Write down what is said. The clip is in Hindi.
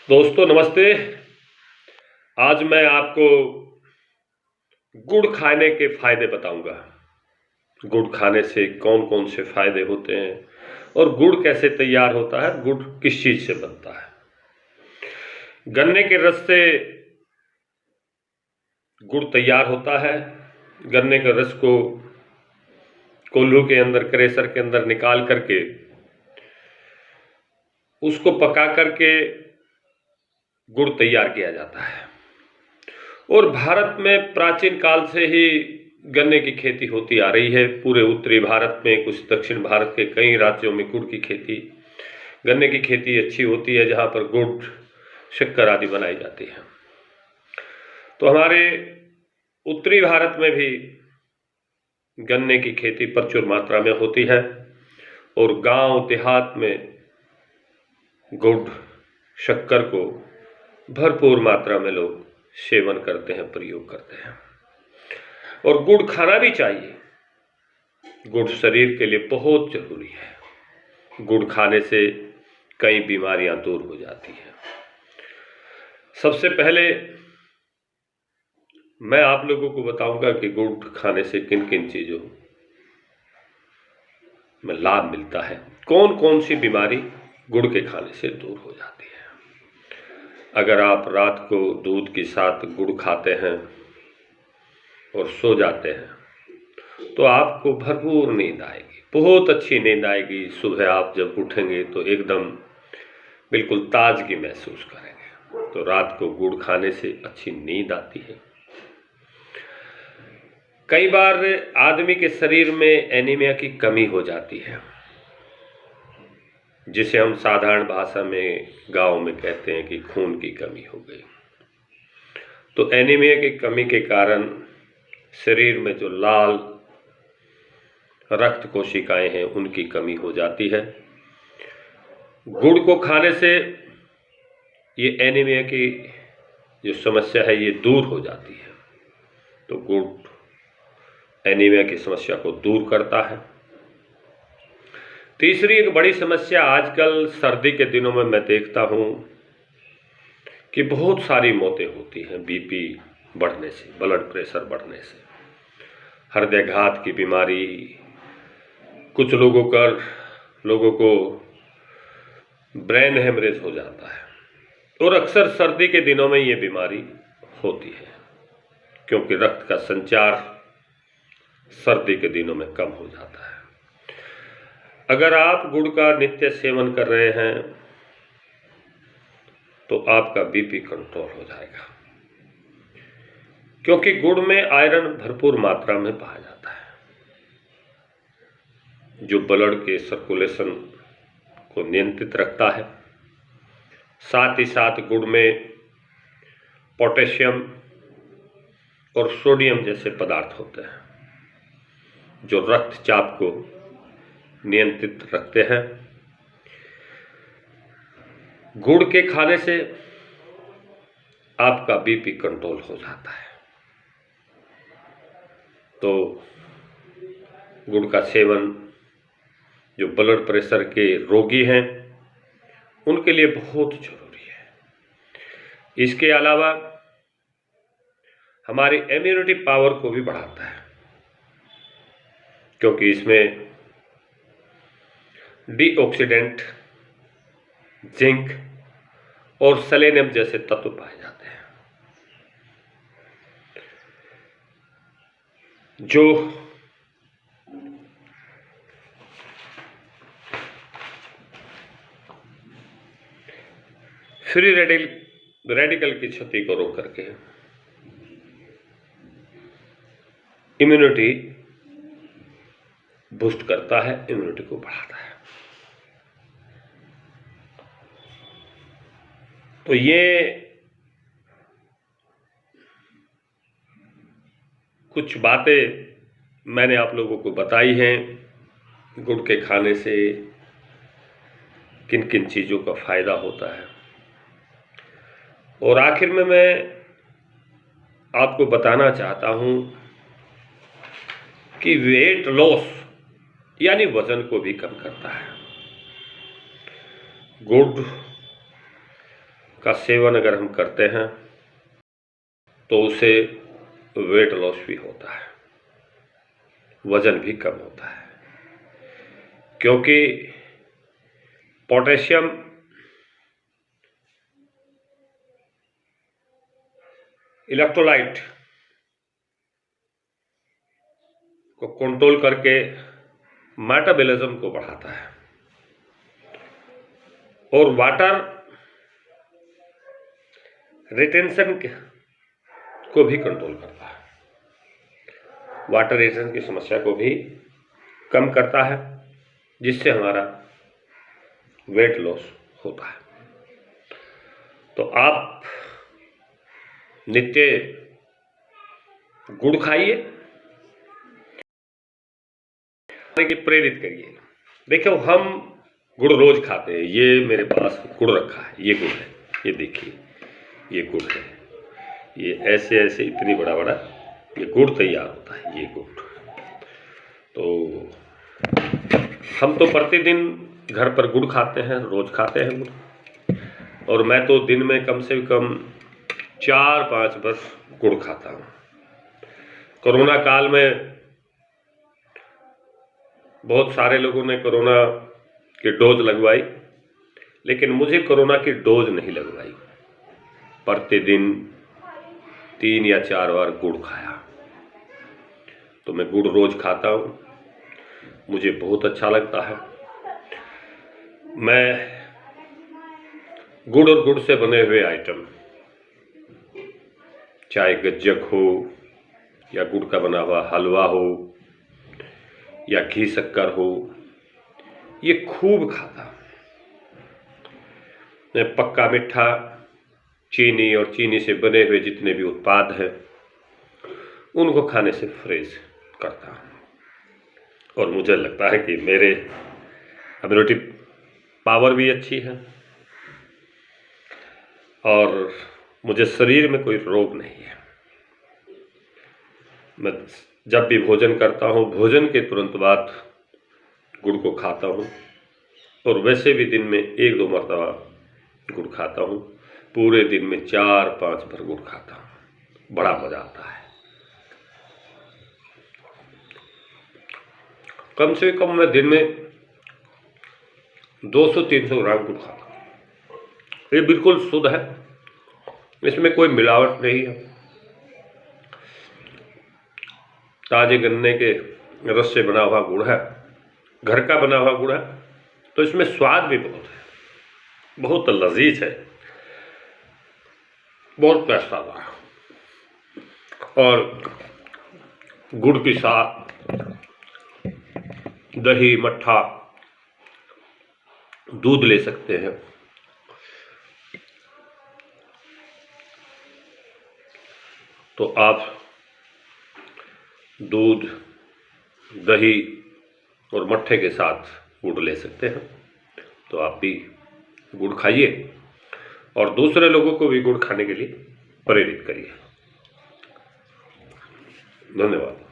दोस्तों नमस्ते। आज मैं आपको गुड़ खाने के फायदे बताऊंगा। गुड़ खाने से कौन कौन से फायदे होते हैं और गुड़ कैसे तैयार होता है, गुड़ किस चीज से बनता है। गन्ने के रस से गुड़ तैयार होता है। गन्ने के रस को कोल्हू के अंदर, क्रेशर के अंदर निकाल करके उसको पका करके गुड़ तैयार किया जाता है। और भारत में प्राचीन काल से ही गन्ने की खेती होती आ रही है। पूरे उत्तरी भारत में, कुछ दक्षिण भारत के कई राज्यों में गुड़ की खेती, गन्ने की खेती अच्छी होती है, जहाँ पर गुड़, शक्कर आदि बनाई जाती है। तो हमारे उत्तरी भारत में भी गन्ने की खेती प्रचुर मात्रा में होती है और गांव देहात में गुड़, शक्कर को भरपूर मात्रा में लोग सेवन करते हैं, प्रयोग करते हैं। और गुड़ खाना भी चाहिए। गुड़ शरीर के लिए बहुत जरूरी है। गुड़ खाने से कई बीमारियां दूर हो जाती हैं। सबसे पहले मैं आप लोगों को बताऊंगा कि गुड़ खाने से किन किन चीजों में लाभ मिलता है, कौन कौन सी बीमारी गुड़ के खाने से दूर हो जाती है। अगर आप रात को दूध के साथ गुड़ खाते हैं और सो जाते हैं तो आपको भरपूर नींद आएगी, बहुत अच्छी नींद आएगी। सुबह आप जब उठेंगे तो एकदम बिल्कुल ताजगी महसूस करेंगे। तो रात को गुड़ खाने से अच्छी नींद आती है। कई बार आदमी के शरीर में एनीमिया की कमी हो जाती है, जिसे हम साधारण भाषा में गांव में कहते हैं कि खून की कमी हो गई। तो एनीमिया की कमी के कारण शरीर में जो लाल रक्त कोशिकाएं हैं उनकी कमी हो जाती है। गुड़ को खाने से ये एनीमिया की जो समस्या है ये दूर हो जाती है। तो गुड़ एनीमिया की समस्या को दूर करता है। तीसरी एक बड़ी समस्या आजकल सर्दी के दिनों में मैं देखता हूँ कि बहुत सारी मौतें होती हैं बीपी बढ़ने से, ब्लड प्रेशर बढ़ने से, हृदयाघात की बीमारी, कुछ लोगों को ब्रेन हेमरेज हो जाता है। और अक्सर सर्दी के दिनों में ये बीमारी होती है क्योंकि रक्त का संचार सर्दी के दिनों में कम हो जाता है। अगर आप गुड़ का नित्य सेवन कर रहे हैं तो आपका बीपी कंट्रोल हो जाएगा, क्योंकि गुड़ में आयरन भरपूर मात्रा में पाया जाता है, जो ब्लड के सर्कुलेशन को नियंत्रित रखता है। साथ ही साथ गुड़ में पोटेशियम और सोडियम जैसे पदार्थ होते हैं जो रक्तचाप को नियंत्रित रखते हैं। गुड़ के खाने से आपका बीपी कंट्रोल हो जाता है। तो गुड़ का सेवन जो ब्लड प्रेशर के रोगी हैं उनके लिए बहुत जरूरी है। इसके अलावा हमारी इम्यूनिटी पावर को भी बढ़ाता है, क्योंकि इसमें डीऑक्सीडेंट, जिंक और सेलेनियम जैसे तत्व पाए जाते हैं, जो फ्री रेडिकल की क्षति को रोक करके इम्यूनिटी बूस्ट करता है, इम्यूनिटी को बढ़ाता है। तो ये कुछ बातें मैंने आप लोगों को बताई हैं गुड़ के खाने से किन किन चीज़ों का फायदा होता है। और आखिर में मैं आपको बताना चाहता हूं कि वेट लॉस यानी वजन को भी कम करता है। गुड़ का सेवन अगर हम करते हैं तो उसे वेट लॉस भी होता है, वजन भी कम होता है, क्योंकि पोटेशियम इलेक्ट्रोलाइट को कंट्रोल करके मेटाबॉलिज्म को बढ़ाता है और वाटर रिटेंशन को भी कंट्रोल करता है, वाटर रिटेंशन की समस्या को भी कम करता है, जिससे हमारा वेट लॉस होता है। तो आप नित्य गुड़ खाइए, प्रेरित करिए। देखो, हम गुड़ रोज खाते हैं। ये मेरे पास गुड़ रखा है, ये गुड़ है, ये देखिए, ये गुड़ है, ये ऐसे ऐसे इतनी बड़ा बड़ा ये गुड़ तैयार होता है, ये गुड़। तो हम तो प्रतिदिन घर पर गुड़ खाते हैं, रोज खाते हैं गुड़, और मैं तो दिन में कम से कम 4-5 बार गुड़ खाता हूँ। कोरोना काल में बहुत सारे लोगों ने कोरोना की डोज लगवाई, लेकिन मुझे कोरोना की डोज नहीं लगवाई। प्रतिदिन 3 या 4 बार गुड़ खाया। तो मैं गुड़ रोज खाता हूँ, मुझे बहुत अच्छा लगता है। मैं गुड़ और गुड़ से बने हुए आइटम, चाहे गज्जक हो या गुड़ का बना हुआ हलवा हो या घी शक्कर हो, ये खूब खाता। मैं पक्का मीठा, चीनी और चीनी से बने हुए जितने भी उत्पाद हैं उनको खाने से फ्रेश करता हूँ, और मुझे लगता है कि मेरे इम्यूनिटी पावर भी अच्छी है और मुझे शरीर में कोई रोग नहीं है। मैं जब भी भोजन करता हूँ, भोजन के तुरंत बाद गुड़ को खाता हूँ, और वैसे भी दिन में 1-2 मरतबा गुड़ खाता हूँ। पूरे दिन में 4-5 बार गुड़ खाता हूँ, बड़ा मजा आता है। कम से कम मैं दिन में 200-300 ग्राम गुड़ खाता हूँ। ये बिल्कुल शुद्ध है, इसमें कोई मिलावट नहीं है। ताजे गन्ने के रस से बना हुआ गुड़ है, घर का बना हुआ गुड़ है, तो इसमें स्वाद भी बहुत है, बहुत लजीज है, बहुत पैसा है। और गुड़ के साथ दही, मट्ठा, दूध ले सकते हैं। तो आप दूध, दही और मट्ठे के साथ गुड़ ले सकते हैं। तो आप भी गुड़ खाइए और दूसरे लोगों को भी गुड़ खाने के लिए प्रेरित करिए। धन्यवाद।